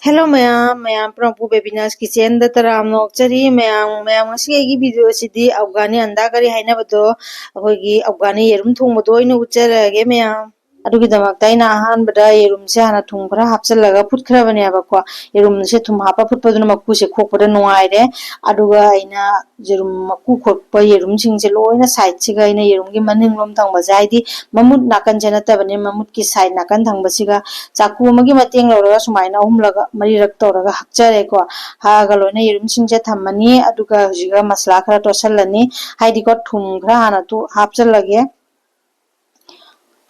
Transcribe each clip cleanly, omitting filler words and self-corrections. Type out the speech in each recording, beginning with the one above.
Hello ma'am from Webinars Kitchen da taram nokchari ma'am ngasi agi video sidi Afghani anda kari haina bado akoigi Afghani yerum thongbodo ina ucharage ma'am adugi damakta ina ahan bada yerum se hana thong khara hapchalaga phut khara bane abakwa yerum se thum hapa phut paduna makku se khokpada nuaire aduga ina yerum makku khokpa yerum singse loina side siga ina yerum gi maning lom thangba jaidi mamut nakan jena tabane mamut ki side nakan thangba siga chaku amagi mateng lawraga sumaina ahumlaga marirak tawraga hakchare ko haga loina yerum singse thammani aduga hujiga masala khara tosallani haidi ko thum khara hana tu hapchalage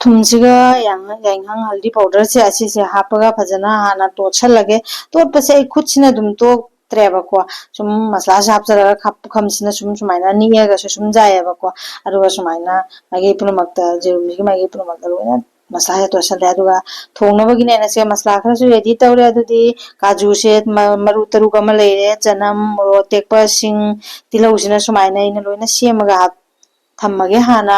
थुमसिगा यांग हल्दी powder से अच्छे से हापगा फजना हाना तोछलगे तोटपसे खुदसिना दुम तो त्रेबको सुम मसला से हापचरगा खमसिना सुम सुमाइना नियगा सुम जायबको अरुगा सुमाइना मागे पुनमक्ता जेरुमिगी मागे पुनमक्ता लोना मसला है तोछले अरुगा थोंगनबगी नेना से मसला खरसु रेडी तौरे अदुदी काजू से मरु तरुक अमा लेरे चनम मोरो तेकपा सिंग तिलौसिना सुमाइना इन लोइना सेमगा थम्मगे हाना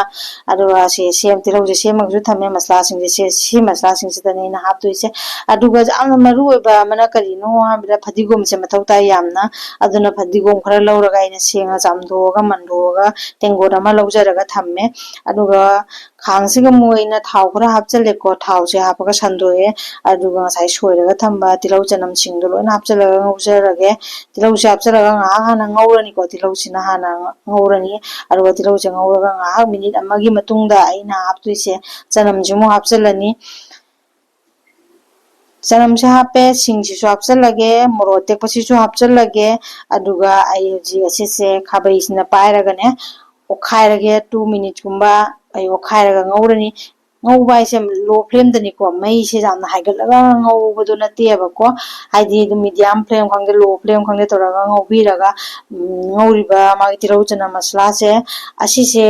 अदुगा से सेम तिलौजे सेमगजु थम्मे मसला सिंगे से मसला सिंगसिदने ना हापतोइसे अदुगा जामना मरु ओबा मना करिनो हाबिदा फदिगोम से मथौता यामना अदुना फदिगोम खरा लौरगा इन सेंगा जामदोगा मंदोगा टेंगोर अमा लौजरगा थम्मे अदुगा खांगसिगा मोइना थाव खरा हापचलेको थाव से हापगा संदोए अदुगा साइ सोइरगा थम्बा तिलौ चनम सिंगदो लोना हापचलगा ngौजरगे तिलौ से हापचलगा हाना ngौरनी को तिलौ सिना हाना ngौरनी अदुगा तिलौ से ngौरगा ngahak minute amagi matungda aina haptuise chanam jumu hapchalani chanam se hape sing si su hapchalage moro tekpa si su hapchalage aduga ai ji asise khabai sina pairaga ne okhairage 2 minutes kumba ai okhairaga ngorani ngौबा इसे low flame दनी को मई से जामना हाइगलगा ngौबदो नतेबा को हाइदि medium flame खंगे low flame खंगे तोरगा ngौबिरगा ngौरिबा मागि तिरौ चना मसला से असी से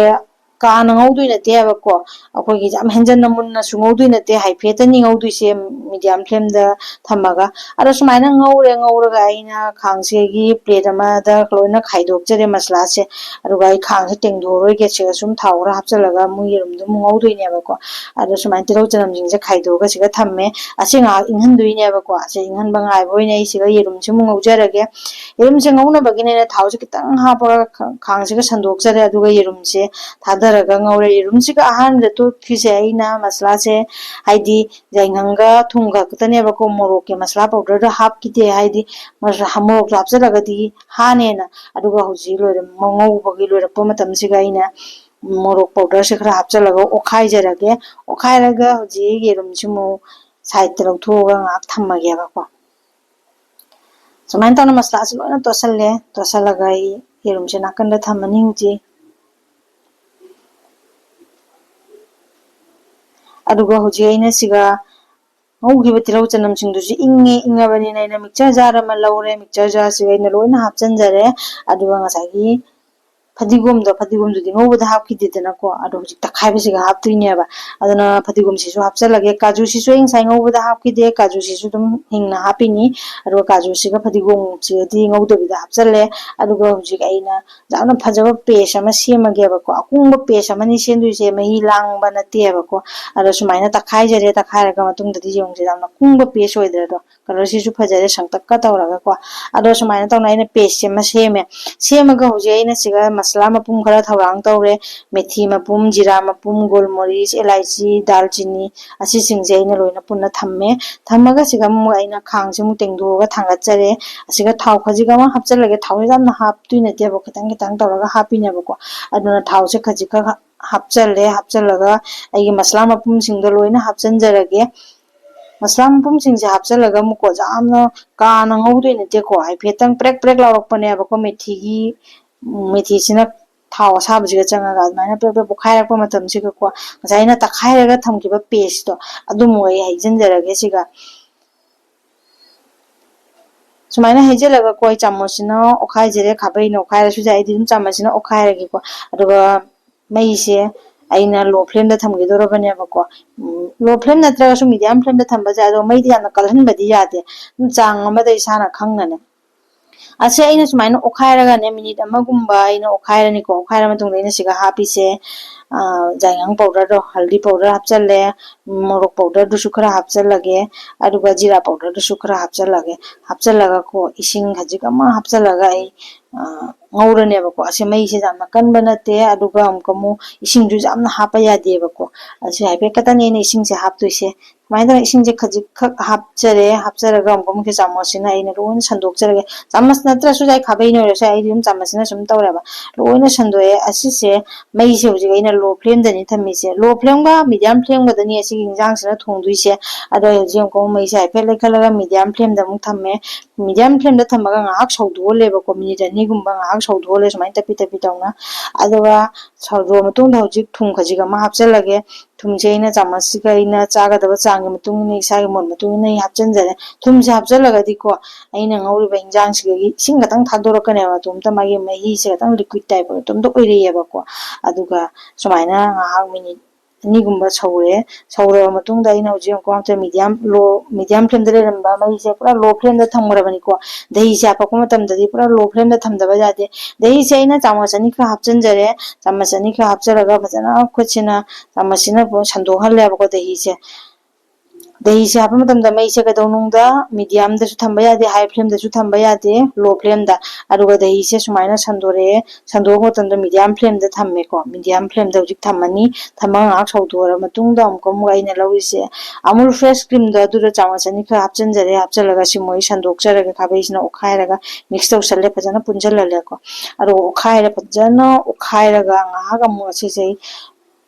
कान ngौदुइ नतेबा को अखोगी जाम हेंजन मुन्ना सु ngौदुइ नते हाइफेतनी ngौदुइ से मीडियम फ्लेम दा थमगा अर सुमाइना ngौरगा आइना खांगसेगी प्लेट अमा दा लोइना खाइदोकजरे मसला से अरुगा आई खांगसे टेंगदोरोय के से सुम थावरा हपचलगा मुयेरुम दु ngौदुइनेबा को अदो सुमाइन तिरौ चनम जिंगसे खाइदोगा सिगा थम्मे असिंगा इंहनदुइनेबा को असे इंहनबा ngaइबोइने इसिगा येरुम से ngौजरगे येरुम से ngौनबगिने थाव से कितंग हापगा खांगसेगा संदोकजरे अदुगा येरुम से थादरगा ngौरे येरुम सिगा आहान द तो फिसे आइना मसला से हाइदि जाइंगंगा थुंगा कतनेबा को मोरोक के मसला पाउडर द हाप किते हाइदि मोरोक हापचलगदी हानेना अदुगा हुजि लोरे ngौबगी लोरप मतम सिगा आइना मोरोक पाउडर से खरा हापचलगा ओखाइजरगे ओखाइरगा हुजि येरुम सिमु साइड लौथोगा ngak थम्मगेबा को सुमाइन तौना मसला से लोना तोसले तोसलगा येरुम से नाकंदा थम्मनी हुजि अदुगा हुजि आइना सिगा ngौगिबा तिलौ चनम सिंगदुसि इंगे इंगाबनि नाइना मिक्सर जार अमा लौरे मिक्सर जार सिगा आइना लोइना हापचनजरे अदुगा ngसागी फदिगोम दुदि ngौबदा हापखिदेदना को अदो हुजि तखाइबा सिगा हापतुइनेबा अदना फदिगोम सिसु हापचलगे काजू सिसु इंसाइ ngौबदा हापखिदे काजू सिसु दुम हिंगना हापिनी अदो काजू सिगा फदिगोम सिगदि ngौदबिदा हापचले अदुगा हुजि आइना जाना फजबा पेस्ट अमा सेमगेबा को अकुंबा पेस्ट अमानि सेंदुइसे मही लांगबा नतेबा को अदो सुमाइना तखाइजरे तखाइरगा मतुंगदि यौंगसे जाना कुंबा पेस्ट ओइद्रदो कलर सिसु फजरे संतक्का तौरगा को अदो सुमाइना तौना आइना पेस्ट सेमा सेमगा हुजि आइना सिगा मसला मपुम खरा थौरांग तौरे मेथी मपुम जीरा मपुम गोलमरिच इलायची दालचीनी असि सिंगजे आइना लोइना पुन्ना थम्मे थम्मगा सिगा मु आइना खांगसे मु टेंगदोगा थांगचरे असिगा थाव खजिगा मा हपचलगे थाव जामना हापतुइनेतेबो खितंग खितंग तौरगा हापिनेबको अदुना थाव से खजिका हापचलगा आइगे मसला मपुम सिंगदो लोइना हापचनजरगे मसला मपुम सिंगसे हापचलगा मुको जामना काना ngौदुइनेतेको हाइफेतंग प्रेक प्रेक लावरकपनेबको मेथी सिना थाव साबजिगा चंगागा अदमाइना पे बुखाइरकपा मतमसिगा को ngsaina तखाइरगा थमकिबा पेस्ट तो अदुमोय हाइजनजरगे सिगा सुमाइना हाइजलगा कोइ चामचना ओखाइजरे खाबैना ओखाइरसु जाइदि दुम चामचना ओखाइरगे को अदुगा मैसे आइना लो फ्लेम दा थमगिदोरबनेबको लो फ्लेम नत्रगसु मीडियम फ्लेम दा थमबा जादो मैदि याना कलहनबदि यादे चांग अमदा इसाना खंगने असे अइना सुमाइना ओखाइरगाने मिनिट अमगुम्बा अइना ओखाइरनिको ओखाइर मतुंग अइना सिगा हापिसे जायंग पाउडर दो हल्दी पाउडर हापचले मोरक पाउडर दुसु खरा हापचलगे अदुगा जीरा पाउडर दुसु खरा हापचलगे हापचलगा को इसिंग खजिक अमा हापचलगा आई ngौरनेबको असे मैसे जामना कनबा नते अदुगा अमकमु इसिंग जु जामना हापा यादेबको असे हाइपे कतने ने इसिंग से हापतोइसे माइना इसिंग जे खजिक खक हापचरे हापचरगा अमकमु के चामचसिना आइना रोन संदोकचरगे चामच नत्रसु जाय खाबैनो रसे आई दिम चामचसिना सुम तौरेबा लोइना संदोए असिसे मैसे हुजिक आइना लो फ्लेम दनि थमिसे लो फ्लेम गा मीडियम फ्लेम गा दनि असिग इंजांग सिना थोंदुइसे अदो हुजिक अमकमु मैसे हाइपे लेखलगा मीडियम फ्लेम दा मु थम्मे मीडियम फ्लेम दा थमगा ngahak सौदोलेबको मिनिट अनि गुम्बा ngahak सौदोले सुमाइन तपि तपि तौना अदुगा सौदो मतुंग दा हुजिक थुम खजिक अमा हापचलगे थुमसे अइना चामचसिगा अइना चागदबा चांग मतुंग नि इसागे मोन मतुंग नि हापचनजरे थुमसे हापचलगदिको अइना ngौरिबा इंजांग सिगि इसिंग गतंग थादोरकनेबा तुमता मागी मही से गतंग लिक्विड टाइप तुमता ओइरेयेबको अदुगा सुमाइना ngahak मिनिट अनि गुम्बा सौरे सौरबा मतुंग दा अइना हुजिक अमकमु मीडियम फ्लेम दा लेरंबा मही से पूरा लो फ्लेम दा थमगरबनिको दही से आपको मतमददी पूरा लो फ्लेम दा थमदबा जादे दही से अइना चामच अनि खा हापचनजरे चामच अनि खा हापचरगा फजना खुदसिना चामचसिना संदोहल्लेबको दही से हापा मतमदा मई से कदौनुंगदा मीडियम दसु थंबा यादे हाई फ्लेम दसु थंबा यादे लो फ्लेम दा अदुगा दही से सुमाइना संदोरे संदोग मतमदा मीडियम फ्लेम दा थम्मेको मीडियम फ्लेम दा हुजिक थम्मनी थम्मा ngahak सौदोरा मतुंगदा अमकमु आइना लौरिसे अमूल फ्रेश क्रीम दा अदुरा चामच अनि खा हापचनजरे हापचलगा सिमोई संदोकचरगा खाबैसिना ओखाइरगा मिक्स तौसले फजना पुंजललेको अदो ओखाइरा फजना ओखाइरगा ngahak amu asise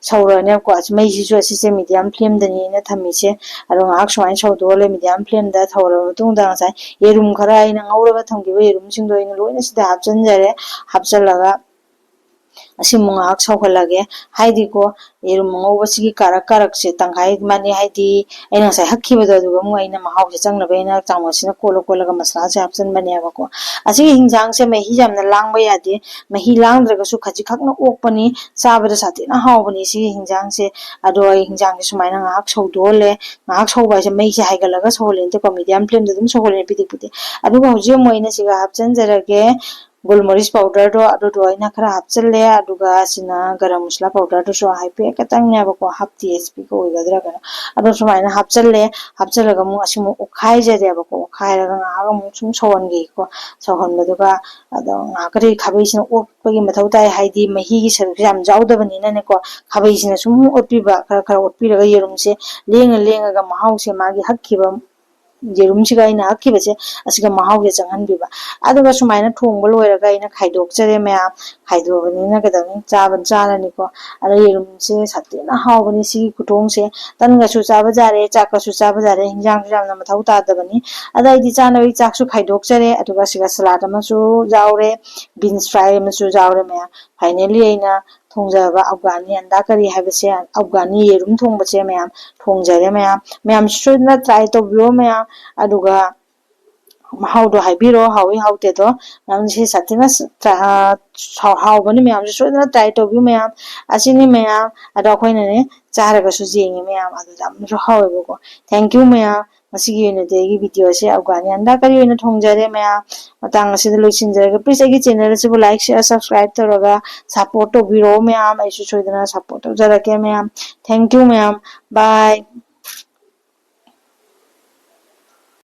सौरने को मई सिसु असिसे मीडियम फ्लेम दनि ना थमिसे अरो ngahak सुमाइन सौदोले मीडियम फ्लेम दा थौरबा मतुंगदा ngasai येरुम खरा आइना ngौरबा थंगिबा येरुम सिंदो आइना लोइना सिदा हापचनजरे हापचलगा असिमु ngahak सौहलगे हाइदिको येरुम ngौबसिगी कारक कारक से तंगाई माने हाइदि आइना ngasai हक्खिबदो अदुगा मु आइना महाव से चंगनबैना चामचसिना कोलो कोलगा मसला से हापचनबनेबको असिगी हिंजांग से मही जामना लांगबा यादे मही लांगद्रगसु खजि खकना ओकपनी चाबदा साथेना हावबनी सिगी हिंजांग से अदो हिंजांग से सुमाइना ngahak सौदोले ngahak सौबा से मई से हाइगलगा सौलेंते को मीडियम फ्लेम दा दुम सौलेन पिदि पिदि अदुगा हुजिक मोइना सिगा हापचनजरगे गोलमरिच पाउडर दो अदो आइना खरा हापचले अदुगा सिना गरम मसला पाउडर दो सो हाइपे कतंगनेबको हाफ टीएसपी को ओइगदरा गना अदो सुमाइना हापचले हापचलगा मु असिमु ओखाइ जरेबको ओखाइरगा ngahak मु सुम सौहनगेको सौहनबदुगा अदो ngahakरि खाबैसिना ओपगी मथौ ताइ हाइदि महीगी सरुक याम जाउदबनिना नेको खाबैसिना सुम ओपिबा खरा खरा ओपिरगा येरुमसे लेंगा लेंगागा महाउसे मागी हक्खिबा येरुमसिगा आइना हक्खिबसे असिगा महाउगे चंगहनबिबा अदुगा सुमाइना थोंगबा लोइरगा आइना खाइदोकचरे मयाम खाइदोबनिना कदनि चाबन चालनिको अरे येरुमसे सतेना हावबनि सिगी कुटोंगसे तनगासु चाबा जारे चाकसु चाबा जारे हिंजांगसु जामना मथौ तादबनि अदाइदि चानबि चाकसु खाइदोकचरे अदुगा सिगा सलाद अमसु जाउरे बीन्स फ्राई अमसु जाउरे मया फाइनली आइना थोंजाबा अफगानी अंडा करी हाइबसे अफगानी येरुम थोंबसे मयाम थोंजरे मयाम सोइदना ट्राई तोबियो मयाम अदुगा महाउदो हाइबिरो हाउई हाउतेदो मयाम से सतेना हाउबनि मयाम सोइदना ट्राई तोबियो मयाम असिनि मयाम अदो अखोइनने चारगसु जेंगे मयाम अदो जामसु हाउएबको थैंक यू मयाम मसिगी ओइनदे एगी वीडियो से अफगानी अंडा करी ओइना थोंजरे मयाम मतंग असिदा लोइसिनजरगा प्लीज एगी चैनल से लाइक शेयर सब्सक्राइब तौरगा सपोर्ट तोबिरो मयाम आइसु सोइदना सपोर्ट तौजरके मयाम थैंक यू मयाम बाय।